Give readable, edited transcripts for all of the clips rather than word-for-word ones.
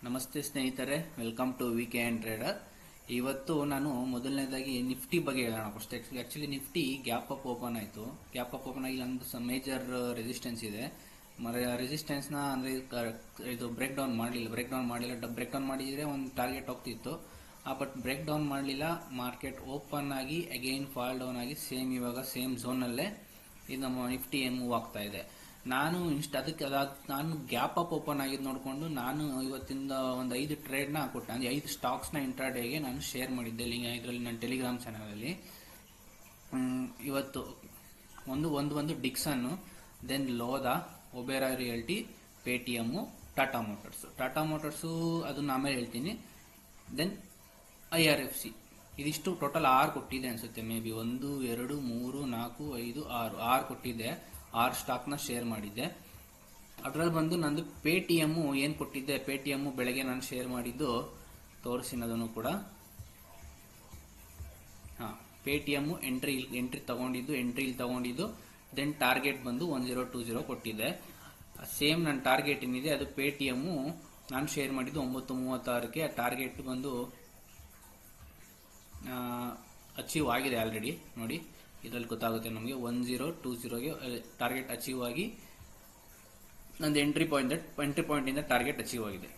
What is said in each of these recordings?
ನಮಸ್ತೆ ಸ್ನೇಹಿತರೆ, welcome to V K and trader. ಇವತ್ತು ನಾನು ಮೊದಲನೇದಾಗಿ ನಿಫ್ಟಿ ಬಗ್ಗೆ ಹೇಳೋಣ. First actually Nifty gap up open ಆಯಿತು. ಗ್ಯಾಪ್ ಅಪ್ ಓಪನ್ ಆಗಿ ಒಂದು ಮೇಜರ್ ರೆಸಿಸ್ಟೆನ್ಸ್ ಇದೆ. ರೆಸಿಸ್ಟೆನ್ಸ್ನ ಅಂದರೆ ಇದು ಬ್ರೇಕ್ ಡೌನ್ ಮಾಡಿದರೆ ಒಂದು ಟಾರ್ಗೆಟ್ ಹೋಗ್ತಿತ್ತು. ಬಟ್ ಬ್ರೇಕ್ ಡೌನ್ ಮಾಡಲಿಲ್ಲ. ಮಾರ್ಕೆಟ್ ಓಪನ್ ಆಗಿ ಅಗೈನ್ ಫಾಲ್ ಡೌನ್ ಆಗಿ ಇವಾಗ ಸೇಮ್ ಝೋನಲ್ಲೇ ಇದು ನಮ್ಮ ನಿಫ್ಟಿ ಮೂವ್ ಆಗ್ತಾ ಇದೆ. ನಾನು ನಾನು ಗ್ಯಾಪ್ ಅಪ್ ಓಪನ್ ಆಗಿದ್ದು ನೋಡಿಕೊಂಡು ನಾನು ಇವತ್ತಿಂದ ಒಂದು 5 ಟ್ರೇಡ್ನ ಕೊಟ್ಟೆ. ಅಂದರೆ 5 ಸ್ಟಾಕ್ಸ್ನ ಇಂಟ್ರಾಡೇಗೆ ನಾನು ಶೇರ್ ಮಾಡಿದ್ದೆ ಇದರಲ್ಲಿ ನನ್ನ ಟೆಲಿಗ್ರಾಮ್ ಚಾನಲಲ್ಲಿ. ಇವತ್ತು ಒಂದು ಡಿಕ್ಸನ್ನು, then ಲೋದಾ, ಒಬೇರಾ realty, Paytm, Tata motors ಅದನ್ನು ಆಮೇಲೆ ಹೇಳ್ತೀನಿ. ದೆನ್ IRFC ಇದಿಷ್ಟು ಟೋಟಲ್ 6 ಕೊಟ್ಟಿದೆ ಅನ್ಸುತ್ತೆ. ಮೇ ಬಿ 1, 2, 3, 4, 5, 6 ಕೊಟ್ಟಿದ್ದೆ. 6 ಸ್ಟಾಕ್ನ ಶೇರ್ ಮಾಡಿದ್ದೆ. ಅದರಲ್ಲಿ ಬಂದು ನಂದು ಪೇಟಿಎಮ್ಮು ಏನು ಕೊಟ್ಟಿದ್ದೆ, ಪೇಟಿಎಮ್ಮು ಬೆಳಗ್ಗೆ ನಾನು ಶೇರ್ ಮಾಡಿದ್ದು ತೋರಿಸಿನದನ್ನು ಕೂಡ. ಪೇಟಿಎಮ್ಮು ಎಂಟ್ರಿ ತಗೊಂಡಿದ್ದು, ದೆನ್ ಟಾರ್ಗೆಟ್ ಬಂದು 1020 ಕೊಟ್ಟಿದ್ದೆ. ಸೇಮ್ ನನ್ನ ಟಾರ್ಗೆಟ್ ಏನಿದೆ ಅದು ಪೇಟಿಎಮ್ಮು ನಾನು ಶೇರ್ ಮಾಡಿದ್ದು 9:36ಕ್ಕೆ. ಆ ಟಾರ್ಗೆಟ್ ಬಂದು ಅಚೀವ್ ಆಗಿದೆ ಆಲ್ರೆಡಿ. ನೋಡಿ, ಇದರಲ್ಲಿ ಗೊತ್ತಾಗುತ್ತೆ ನಮಗೆ 1020ಗೆ ಟಾರ್ಗೆಟ್ ಅಚೀವ್ ಆಗಿ ನಂದು ಎಂಟ್ರಿ ಪಾಯಿಂಟಿಂದ ಟಾರ್ಗೆಟ್ ಅಚೀವ್ ಆಗಿದೆ.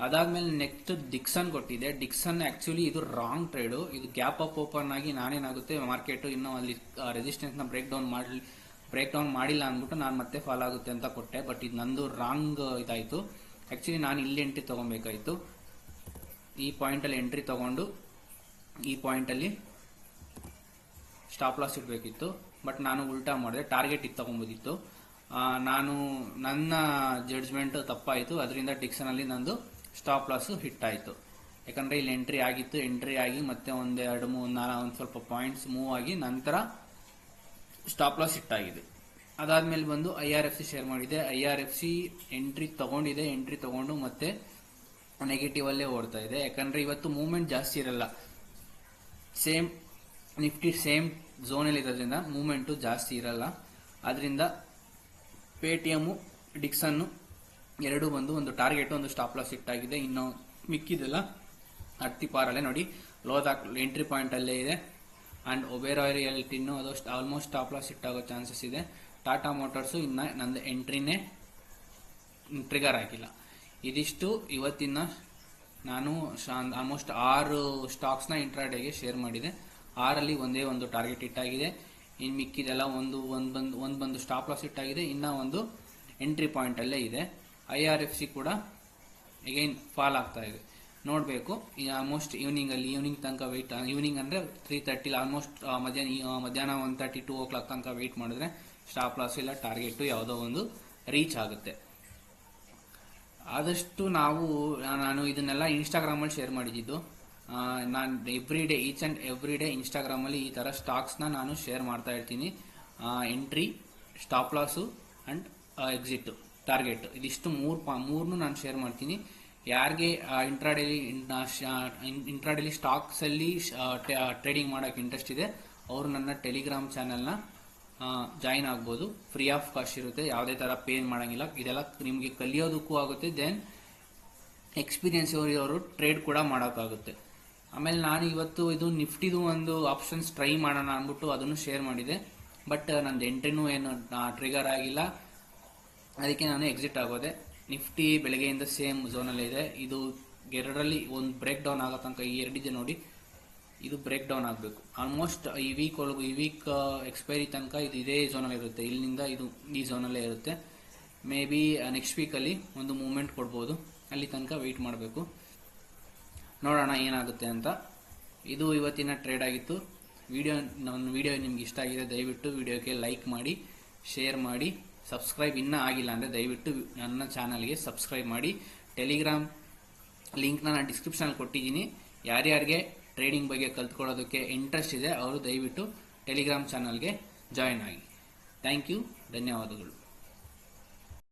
ಅದಾದ್ಮೇಲೆ ನೆಕ್ಸ್ಟ್ ಡಿಕ್ಸನ್ ಕೊಟ್ಟಿದೆ. ಡಿಕ್ಸನ್ ಆಕ್ಚುಲಿ ಇದು ರಾಂಗ್ ಟ್ರೇಡು. ಇದು ಗ್ಯಾಪ್ ಅಪ್ ಓಪನ್ ಆಗಿ ನಾನೇನಾಗುತ್ತೆ ಮಾರ್ಕೆಟ್ ಇನ್ನೂ ಅಲ್ಲಿ ರೆಸಿಸ್ಟೆನ್ಸ್ನ ಬ್ರೇಕ್ ಡೌನ್ ಮಾಡಿಲ್ಲ ಅಂದ್ಬಿಟ್ಟು ನಾನು ಮತ್ತೆ ಫಾಲ್ ಆಗುತ್ತೆ ಅಂತ ಕೊಟ್ಟೆ. ಬಟ್ ಇದು ನಂದು ರಾಂಗ್ ಇದಾಯಿತು. ಆಕ್ಚುಲಿ ನಾನು ಇಲ್ಲಿ ಎಂಟ್ರಿ ತಗೊಬೇಕಾಯಿತು. ಈ ಪಾಯಿಂಟಲ್ಲಿ ಎಂಟ್ರಿ ತಗೊಂಡು ಈ ಪಾಯಿಂಟಲ್ಲಿ ಸ್ಟಾಪ್ ಲಾಸ್ ಇಡಬೇಕಿತ್ತು. ಬಟ್ ನಾನು ಉಲ್ಟಾ ಮಾಡಿದೆ, ಟಾರ್ಗೆಟ್ ಇದು ತಗೊಂಬೋದಿತ್ತು. ನನ್ನ ಜಡ್ಜ್ಮೆಂಟ್ ತಪ್ಪಾಯಿತು. ಅದರಿಂದ ಡಿಕ್ಸನಲ್ಲಿ ನಂದು ಸ್ಟಾಪ್ ಲಾಸ್ ಹಿಟ್ ಆಯಿತು. ಯಾಕಂದರೆ ಇಲ್ಲಿ ಎಂಟ್ರಿ ಆಗಿ ಮತ್ತೆ ಒಂದು ಸ್ವಲ್ಪ ಪಾಯಿಂಟ್ಸ್ ಮೂವ್ ಆಗಿ ನಂತರ ಸ್ಟಾಪ್ ಲಾಸ್ ಹಿಟ್ ಆಗಿದೆ. ಅದಾದ್ಮೇಲೆ ಬಂದು IRFC ಶೇರ್ ಮಾಡಿದೆ. IRFC ಎಂಟ್ರಿ ತಗೊಂಡು ಮತ್ತೆ ನೆಗೆಟಿವ್ ಅಲ್ಲೇ ಓಡ್ತಾ ಇದೆ. ಯಾಕಂದ್ರೆ ಇವತ್ತು ಮೂವ್ಮೆಂಟ್ ಜಾಸ್ತಿ ಇರಲ್ಲ. ಸೇಮ್ ನಿಫ್ಟಿ ಸೇಮ್ ಝೋನಲ್ಲಿ ಇರೋದ್ರಿಂದ ಮೂವ್ಮೆಂಟು ಜಾಸ್ತಿ ಇರಲ್ಲ. ಅದರಿಂದ ಪೇಟಿಎಮ್ಮು, ಡಿಕ್ಸನ್ನು ಎರಡು ಬಂದು ಒಂದು ಟಾರ್ಗೆಟ್, ಒಂದು ಸ್ಟಾಪ್ ಲಾಸ್ ಹಿಟ್ ಆಗಿದೆ. ಇನ್ನು ಮಿಕ್ಕಿದೆಲ್ಲ ಪಾರಲ್ಲೇ. ನೋಡಿ, ಲೋದಾ ಎಂಟ್ರಿ ಪಾಯಿಂಟ್ ಅಲ್ಲೇ ಇದೆ. ಅಂಡ್ ಒಬೇರಾ ರಿಯಲ್ಟಿನೂ ಅದು ಆಲ್ಮೋಸ್ಟ್ ಸ್ಟಾಪ್ ಲಾಸ್ ಹಿಟ್ ಆಗೋ ಚಾನ್ಸಸ್ ಇದೆ. ಟಾಟಾ ಮೋಟರ್ಸು ಇನ್ನು ನಂದು ಎಂಟ್ರಿನೇ ಟ್ರಿಗರ್ ಆಗಿಲ್ಲ. ಇದಿಷ್ಟು ಇವತ್ತಿನ ನಾನು ಆಲ್ಮೋಸ್ಟ್ 6 ಸ್ಟಾಕ್ಸ್ನ ಇಂಟ್ರಾಡೇಗೆ ಶೇರ್ ಮಾಡಿದೆ. 6ರಲ್ಲಿ ಒಂದೇ ಒಂದು ಟಾರ್ಗೆಟ್ ಹಿಟ್ ಆಗಿದೆ. ಇನ್ನು ಮಿಕ್ಕಿದೆಲ್ಲ ಒಂದು ಬಂದು ಸ್ಟಾಪ್ ಲಾಸ್ ಹಿಟ್ ಆಗಿದೆ. ಇನ್ನು ಒಂದು ಎಂಟ್ರಿ ಪಾಯಿಂಟ್ ಅಲ್ಲೇ ಇದೆ. IRFC ಕೂಡ ಅಗೈನ್ ಫಾಲ್ ಆಗ್ತಾ ಇದೆ. ನೋಡಬೇಕು. ಆಲ್ಮೋಸ್ಟ್ ಈವ್ನಿಂಗ್ ತನಕ ವೆಯ್ಟ್, ಈವ್ನಿಂಗ್ ಅಂದರೆ 3:30 ಆಲ್ಮೋಸ್ಟ್ ಮಧ್ಯಾಹ್ನ 1:30, 2 o'clock ತನಕ ವೆಯ್ಟ್ ಮಾಡಿದ್ರೆ ಸ್ಟಾಪ್ ಲಾಸ್ ಇಲ್ಲ ಟಾರ್ಗೆಟ್ ಯಾವುದೋ ಒಂದು ರೀಚ್ ಆಗುತ್ತೆ. ಆದಷ್ಟು ನಾನು ಇದನ್ನೆಲ್ಲ ಇನ್ಸ್ಟಾಗ್ರಾಮಲ್ಲಿ ಶೇರ್ ಮಾಡಿದ್ದು. ನಾನು ಈಚ್ ಆ್ಯಂಡ್ ಎವ್ರಿ ಡೇ ಇನ್ಸ್ಟಾಗ್ರಾಮಲ್ಲಿ ಈ ಥರ ಸ್ಟಾಕ್ಸ್ನ ನಾನು ಶೇರ್ ಮಾಡ್ತಾ ಇರ್ತೀನಿ. Entry, stop loss and exit, target, ಇದಿಷ್ಟು ಮೂರನ್ನು ನಾನು ಶೇರ್ ಮಾಡ್ತೀನಿ. ಯಾರಿಗೆ ಇಂಟ್ರಾಡೇಲಿ ಸ್ಟಾಕ್ಸಲ್ಲಿ ಟ್ರೇಡಿಂಗ್ ಮಾಡೋಕ್ಕೆ ಇಂಟ್ರೆಸ್ಟ್ ಇದೆ ಅವರು ನನ್ನ ಟೆಲಿಗ್ರಾಮ್ ಚಾನಲ್ನ ಜಾಯಿನ್ ಆಗ್ಬೋದು. ಫ್ರೀ ಆಫ್ ಕಾಸ್ಟ್ ಇರುತ್ತೆ, ಯಾವುದೇ ಥರ ಪೇ ಮಾಡೋಂಗಿಲ್ಲ. ಇದೆಲ್ಲ ನಿಮಗೆ ಕಲಿಯೋದಕ್ಕೂ ಆಗುತ್ತೆ. ದೆನ್ ಎಕ್ಸ್ಪೀರಿಯನ್ಸ್ ಇರೋರು ಟ್ರೇಡ್ ಕೂಡ ಮಾಡೋಕ್ಕಾಗುತ್ತೆ. ಆಮೇಲೆ ನಾನು ಇವತ್ತು ಇದು ನಿಫ್ಟಿದು ಒಂದು ಆಪ್ಷನ್ಸ್ ಟ್ರೈ ಮಾಡೋಣ ಅಂದ್ಬಿಟ್ಟು ಅದನ್ನು ಶೇರ್ ಮಾಡಿದೆ. ಬಟ್ ನಂದು ಎಂಟ್ರಿನೂ ಏನು ಟ್ರಿಗರ್ ಆಗಿಲ್ಲ. ಅದಕ್ಕೆ ನಾನು ಎಕ್ಸಿಟ್ ಆಗೋದೆ. ನಿಫ್ಟಿ ಬೆಳಗ್ಗೆಯಿಂದ ಸೇಮ್ ಝೋನಲ್ಲೇ ಇದೆ. ಇದು ಎರಡರಲ್ಲಿ ಒಂದು ಬ್ರೇಕ್ ಡೌನ್ ಆಗೋ ತನಕ, ಈ ಎರಡಿದೆ ನೋಡಿ, ಇದು ಬ್ರೇಕ್ ಡೌನ್ ಆಗಬೇಕು. ಆಲ್ಮೋಸ್ಟ್ ಈ ವೀಕ್ ಎಕ್ಸ್ಪೈರಿ ತನಕ ಇದು ಇದೇ ಝೋನಲ್ಲಿ ಇರುತ್ತೆ. ಇಲ್ಲಿಂದ ಇದು ಈ ಝೋನಲ್ಲೇ ಇರುತ್ತೆ. ಮೇ ಬಿ ನೆಕ್ಸ್ಟ್ ವೀಕಲ್ಲಿ ಒಂದು ಮೂವ್ಮೆಂಟ್ ಕೊಡ್ಬೋದು. ಅಲ್ಲಿ ತನಕ ವೆಯ್ಟ್ ಮಾಡಬೇಕು. ನೋಡೋಣ ಏನಾಗುತ್ತೆ ಅಂತ. ಇದು ಇವತ್ತಿನ ಟ್ರೇಡ್ ಆಗಿತ್ತು. ನನ್ನ ವಿಡಿಯೋ ನಿಮ್ಗೆ ಇಷ್ಟ ಆಗಿದೆ ದಯವಿಟ್ಟು ವಿಡಿಯೋಗೆ ಲೈಕ್ ಮಾಡಿ, ಶೇರ್ ಮಾಡಿ, ಸಬ್ಸ್ಕ್ರೈಬ್ ಇನ್ನೂ ಆಗಿಲ್ಲ ಅಂದರೆ ದಯವಿಟ್ಟು ನನ್ನ ಚಾನಲ್ಗೆ ಸಬ್ಸ್ಕ್ರೈಬ್ ಮಾಡಿ. ಟೆಲಿಗ್ರಾಮ್ ಲಿಂಕ್ನ ನಾನು ಡಿಸ್ಕ್ರಿಪ್ಷನಲ್ಲಿ ಕೊಟ್ಟಿದ್ದೀನಿ. ಯಾರ್ಯಾರಿಗೆ ಟ್ರೇಡಿಂಗ್ ಬಗ್ಗೆ ಕಲ್ತ್ಕೊಳ್ಳೋದಕ್ಕೆ ಇಂಟ್ರೆಸ್ಟ್ ಇದೆ ಅವರು ದಯವಿಟ್ಟು ಟೆಲಿಗ್ರಾಮ್ ಚಾನಲ್ಗೆ ಜಾಯಿನ್ ಆಗಿ. ಥ್ಯಾಂಕ್ ಯು, ಧನ್ಯವಾದಗಳು.